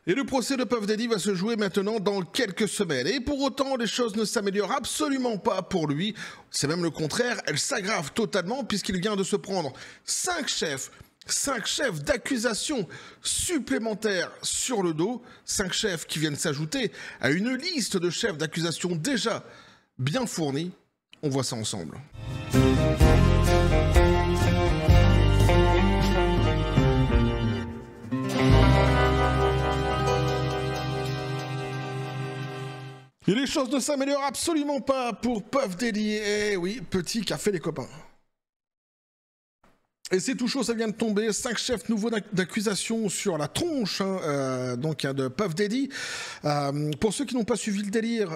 Et le procès de Puff Daddy va se jouer maintenant dans quelques semaines. Et pour autant, les choses ne s'améliorent absolument pas pour lui. C'est même le contraire, elles s'aggravent totalement puisqu'il vient de se prendre 5 chefs d'accusation supplémentaires sur le dos. 5 chefs qui viennent s'ajouter à une liste de chefs d'accusation déjà bien fournis. On voit ça ensemble. Et les choses ne s'améliorent absolument pas pour Puff Daddy. Eh oui, petit qui a fait les copains. Et c'est tout chaud, ça vient de tomber. 5 chefs nouveaux d'accusation sur la tronche de Puff Daddy. Pour ceux qui n'ont pas suivi le délire,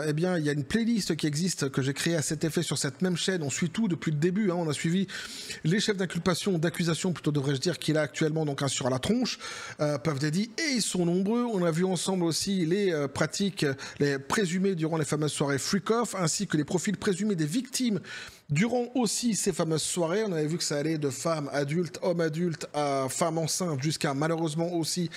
eh bien, il y a une playlist qui existe que j'ai créée à cet effet sur cette même chaîne. On suit tout depuis le début. On a suivi les chefs d'accusation, plutôt devrais-je dire, qu'il a actuellement sur la tronche, Puff Daddy. Et ils sont nombreux. On a vu ensemble aussi les pratiques, les présumées durant les fameuses soirées freak-off, ainsi que les profils présumés des victimes durant aussi ces fameuses soirées. On avait vu que ça allait de femmes adultes, hommes adultes, à femmes enceintes, jusqu'à malheureusement aussi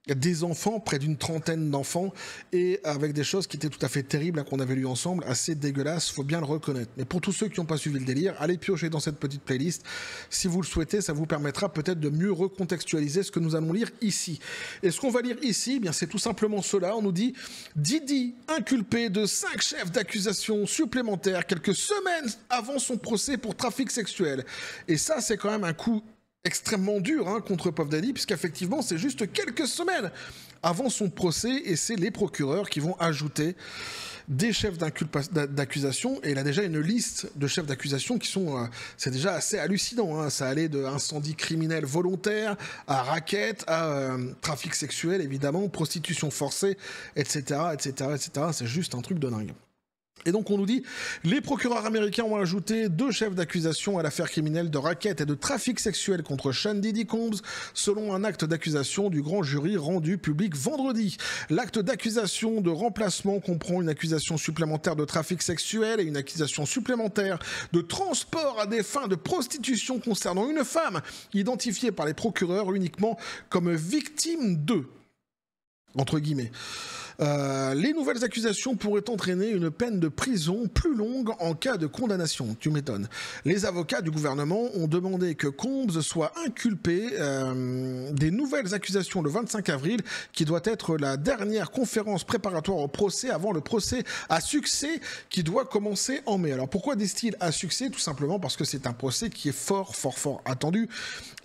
des enfants, près d'une trentaine d'enfants, et avec des choses qui étaient tout à fait terribles qu'on avait lues ensemble, assez dégueulasses, faut bien le reconnaître. Mais pour tous ceux qui n'ont pas suivi le délire, allez piocher dans cette petite playlist. Si vous le souhaitez, ça vous permettra peut-être de mieux recontextualiser ce que nous allons lire ici. Et ce qu'on va lire ici, eh bien c'est tout simplement cela. On nous dit Didi inculpé de 5 chefs d'accusation supplémentaires quelques semaines avant son procès pour trafic sexuel. Et ça, c'est quand même un coup extrêmement dur contre Puff Daddy, puisqu'effectivement, c'est juste quelques semaines avant son procès, et c'est les procureurs qui vont ajouter des chefs d'accusation, et il a déjà une liste de chefs d'accusation qui sont, c'est déjà assez hallucinant, ça allait de incendie criminel volontaire, à racket, à trafic sexuel, évidemment, prostitution forcée, etc., c'est juste un truc de dingue. Et donc on nous dit, les procureurs américains ont ajouté 2 chefs d'accusation à l'affaire criminelle de racket et de trafic sexuel contre Sean Diddy Combs, selon un acte d'accusation du grand jury rendu public vendredi. L'acte d'accusation de remplacement comprend une accusation supplémentaire de trafic sexuel et une accusation supplémentaire de transport à des fins de prostitution concernant une femme identifiée par les procureurs uniquement comme victime de, entre guillemets. Les nouvelles accusations pourraient entraîner une peine de prison plus longue en cas de condamnation. Tu m'étonnes. Les avocats du gouvernement ont demandé que Combs soit inculpé des nouvelles accusations le 25 avril, qui doit être la dernière conférence préparatoire au procès avant le procès à succès qui doit commencer en mai. Alors pourquoi disent-ils à succès? Tout simplement parce que c'est un procès qui est fort attendu,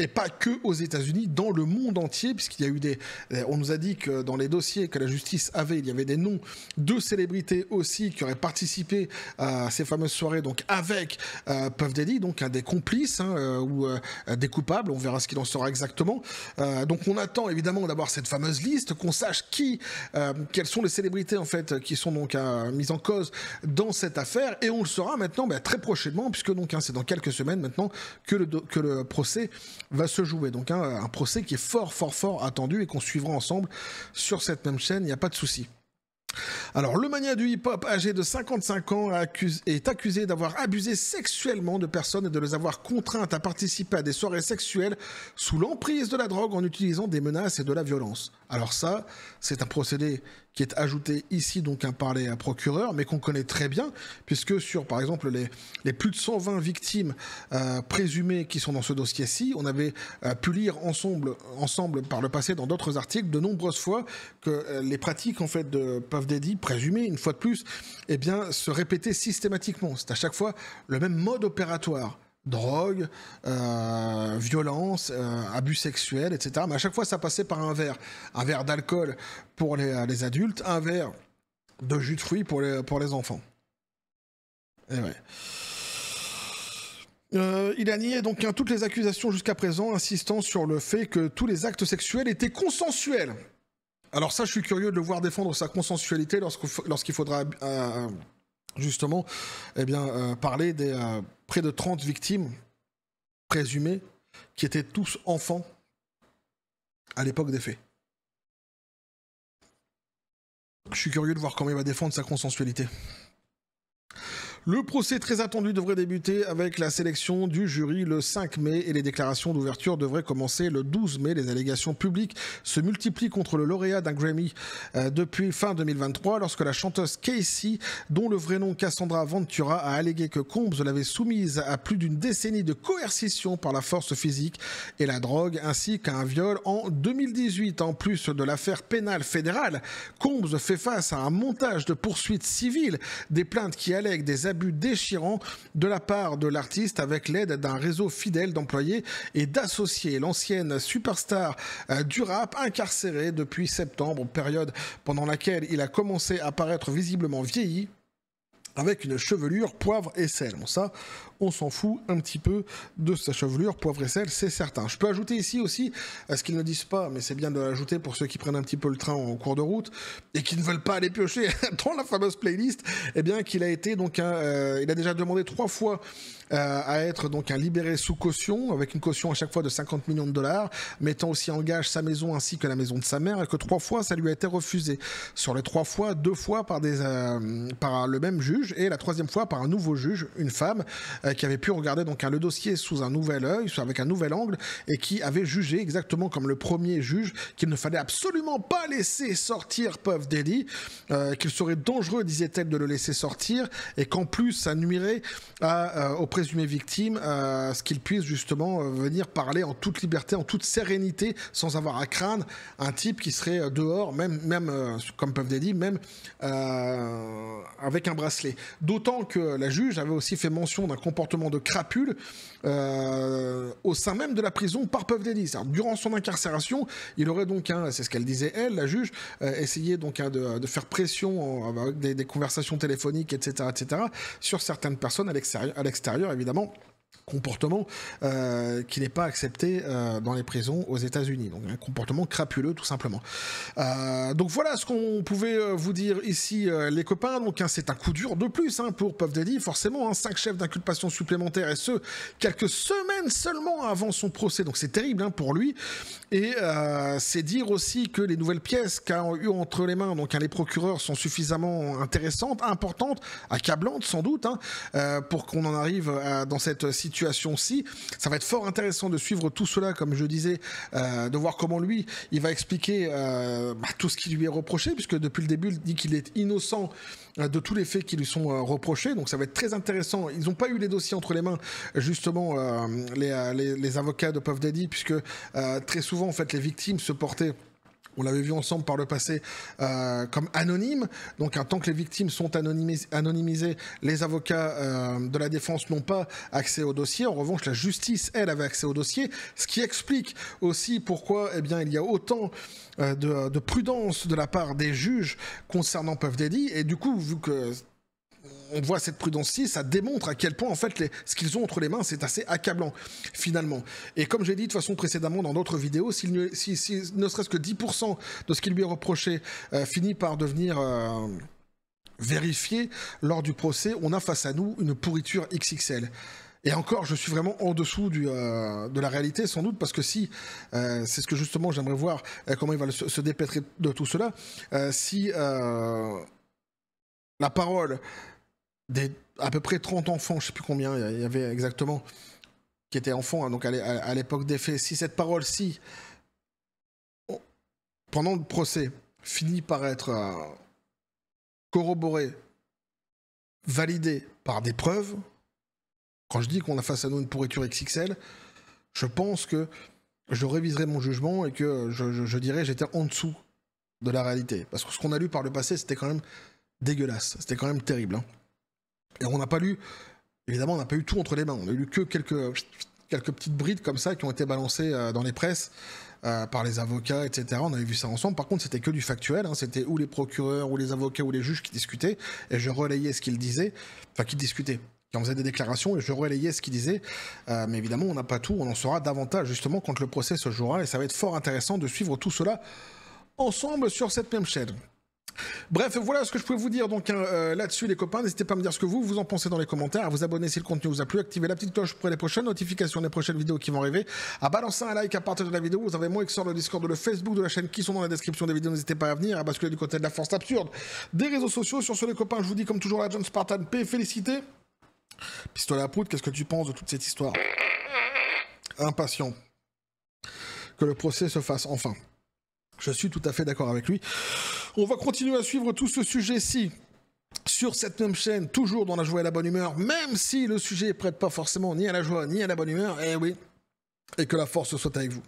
et pas que aux États-Unis, dans le monde entier, puisqu'il y a eu on nous a dit que dans les dossiers que la justice il y avait des noms de célébrités aussi qui auraient participé à ces fameuses soirées, donc avec Puff Daddy, donc des complices ou des coupables, on verra ce qu'il en sera exactement. Donc on attend évidemment d'avoir cette fameuse liste, qu'on sache quelles sont les célébrités en fait qui sont donc mises en cause dans cette affaire, et on le saura maintenant très prochainement, puisque donc c'est dans quelques semaines maintenant que le procès va se jouer. Donc un procès qui est fort attendu et qu'on suivra ensemble sur cette même chaîne, il n'y a pas de souci. Alors, le mania du hip-hop, âgé de 55 ans, est accusé d'avoir abusé sexuellement de personnes et de les avoir contraintes à participer à des soirées sexuelles sous l'emprise de la drogue en utilisant des menaces et de la violence. Alors ça, c'est un procédé qui est ajouté ici donc par les procureurs, mais qu'on connaît très bien, puisque sur, par exemple, les plus de 120 victimes présumées qui sont dans ce dossier-ci, on avait pu lire ensemble par le passé dans d'autres articles de nombreuses fois que les pratiques en fait de Puff Daddy, présumées une fois de plus, eh bien, se répétaient systématiquement. C'est à chaque fois le même mode opératoire. Drogue, violence, abus sexuels, etc. Mais à chaque fois, ça passait par un verre d'alcool pour les adultes, un verre de jus de fruits pour les enfants. Et ouais. Il a nié donc toutes les accusations jusqu'à présent, insistant sur le fait que tous les actes sexuels étaient consensuels. Alors ça, je suis curieux de le voir défendre sa consensualité lorsqu'il faudra justement parler des près de 30 victimes présumées qui étaient tous enfants à l'époque des faits. Je suis curieux de voir comment il va défendre sa consensualité. Le procès très attendu devrait débuter avec la sélection du jury le 5 mai et les déclarations d'ouverture devraient commencer le 12 mai. Les allégations publiques se multiplient contre le lauréat d'un Grammy depuis fin 2023 lorsque la chanteuse Casey, dont le vrai nom Cassandra Ventura, a allégué que Combs l'avait soumise à plus d'une décennie de coercition par la force physique et la drogue ainsi qu'à un viol en 2018. En plus de l'affaire pénale fédérale, Combs fait face à un montage de poursuites civiles, des plaintes qui allèguent des abus déchirants de la part de l'artiste avec l'aide d'un réseau fidèle d'employés et d'associés. L'ancienne superstar du rap, incarcérée depuis septembre, période pendant laquelle il a commencé à paraître visiblement vieilli, avec une chevelure poivre et sel. Bon, ça, on s'en fout un petit peu de sa chevelure poivre et sel, c'est certain. Je peux ajouter ici aussi, ce qu'ils ne disent pas, mais c'est bien de l'ajouter pour ceux qui prennent un petit peu le train en cours de route et qui ne veulent pas aller piocher dans la fameuse playlist, eh bien qu'il a été donc il a déjà demandé 3 fois à être donc libéré sous caution, avec une caution à chaque fois de 50 millions de dollars, mettant aussi en gage sa maison ainsi que la maison de sa mère, et que 3 fois ça lui a été refusé. Sur les 3 fois, 2 fois par le même juge, et la 3e fois par un nouveau juge, une femme qui avait pu regarder donc le dossier sous un nouvel œil, avec un nouvel angle, et qui avait jugé exactement comme le premier juge qu'il ne fallait absolument pas laisser sortir Puff Daddy, qu'il serait dangereux, disait-elle, de le laisser sortir, et qu'en plus ça nuirait aux présumées victimes, ce qu'il puisse justement venir parler en toute liberté, en toute sérénité, sans avoir à craindre un type qui serait dehors, même comme Puff Daddy, même avec un bracelet. D'autant que la juge avait aussi fait mention d'un comportement de crapule au sein même de la prison par Puff Daddy. Durant son incarcération, il aurait donc, c'est ce qu'elle disait elle, la juge, essayé donc de faire pression avec des conversations téléphoniques, etc., sur certaines personnes à l'extérieur, évidemment. Comportement qui n'est pas accepté dans les prisons aux États-Unis. Donc un comportement crapuleux tout simplement. Donc voilà ce qu'on pouvait vous dire ici les copains. Donc c'est un coup dur de plus pour Puff Daddy, forcément. 5 chefs d'inculpation supplémentaires et ce quelques semaines seulement avant son procès. Donc c'est terrible pour lui. Et c'est dire aussi que les nouvelles pièces qu'a eu entre les mains donc les procureurs sont suffisamment intéressantes, importantes, accablantes sans doute, pour qu'on en arrive dans cette situation-ci. Ça va être fort intéressant de suivre tout cela, comme je disais, de voir comment lui, il va expliquer tout ce qui lui est reproché, puisque depuis le début, il dit qu'il est innocent de tous les faits qui lui sont reprochés. Donc ça va être très intéressant. Ils n'ont pas eu les dossiers entre les mains, justement, les avocats de Puff Daddy, puisque très souvent, en fait, les victimes se portaient, on l'avait vu ensemble par le passé, comme anonymes. Donc, tant que les victimes sont anonymisées, les avocats de la défense n'ont pas accès au dossier. En revanche, la justice, elle, avait accès au dossier. Ce qui explique aussi pourquoi il y a autant de prudence de la part des juges concernant Puff Daddy. Et du coup, vu que on voit cette prudence-ci, ça démontre à quel point, en fait, ce qu'ils ont entre les mains, c'est assez accablant, finalement. Et comme j'ai dit de façon précédemment dans d'autres vidéos, si ne serait-ce que 10% de ce qui lui est reproché finit par devenir vérifié lors du procès, on a face à nous une pourriture XXL. Et encore, je suis vraiment en dessous de la réalité, sans doute, parce que si, c'est ce que justement j'aimerais voir, comment il va se dépêtrer de tout cela, si la parole des à peu près 30 enfants, je ne sais plus combien il y avait exactement, qui étaient enfants, donc à l'époque des faits, si cette parole-ci, pendant le procès, finit par être corroborée, validée par des preuves, quand je dis qu'on a face à nous une pourriture XXL, je pense que je réviserai mon jugement et que je dirais j'étais en dessous de la réalité. Parce que ce qu'on a lu par le passé, c'était quand même dégueulasse, c'était quand même terrible. Et on n'a pas lu, évidemment, on n'a pas eu tout entre les mains. On a lu que quelques petites brides comme ça qui ont été balancées dans les presses par les avocats, etc. On avait vu ça ensemble. Par contre, c'était que du factuel. C'était ou les procureurs, ou les avocats, ou les juges qui discutaient. Et je relayais ce qu'ils disaient. Enfin, qui discutaient. Qui en faisaient des déclarations. Et je relayais ce qu'ils disaient. Mais évidemment, on n'a pas tout. On en saura davantage, justement, quand le procès se jouera. Et ça va être fort intéressant de suivre tout cela ensemble sur cette même chaîne. Bref, voilà ce que je pouvais vous dire donc là-dessus les copains. N'hésitez pas à me dire ce que vous en pensez dans les commentaires, à vous abonner si le contenu vous a plu, activer la petite cloche pour les prochaines notifications des prochaines vidéos qui vont arriver, à balancer un like à partir de la vidéo. Vous avez mon Xor, le Discord, le Facebook de la chaîne qui sont dans la description des vidéos. N'hésitez pas à venir, à basculer du côté de la force absurde des réseaux sociaux. Sur ce les copains, je vous dis comme toujours la John Spartan, paix et félicité. Pistolet à poudre, qu'est-ce que tu penses de toute cette histoire? Impatient que le procès se fasse enfin. Je suis tout à fait d'accord avec lui. On va continuer à suivre tout ce sujet-ci sur cette même chaîne, toujours dans la joie et la bonne humeur, même si le sujet ne prête pas forcément ni à la joie ni à la bonne humeur, eh oui, et que la force soit avec vous.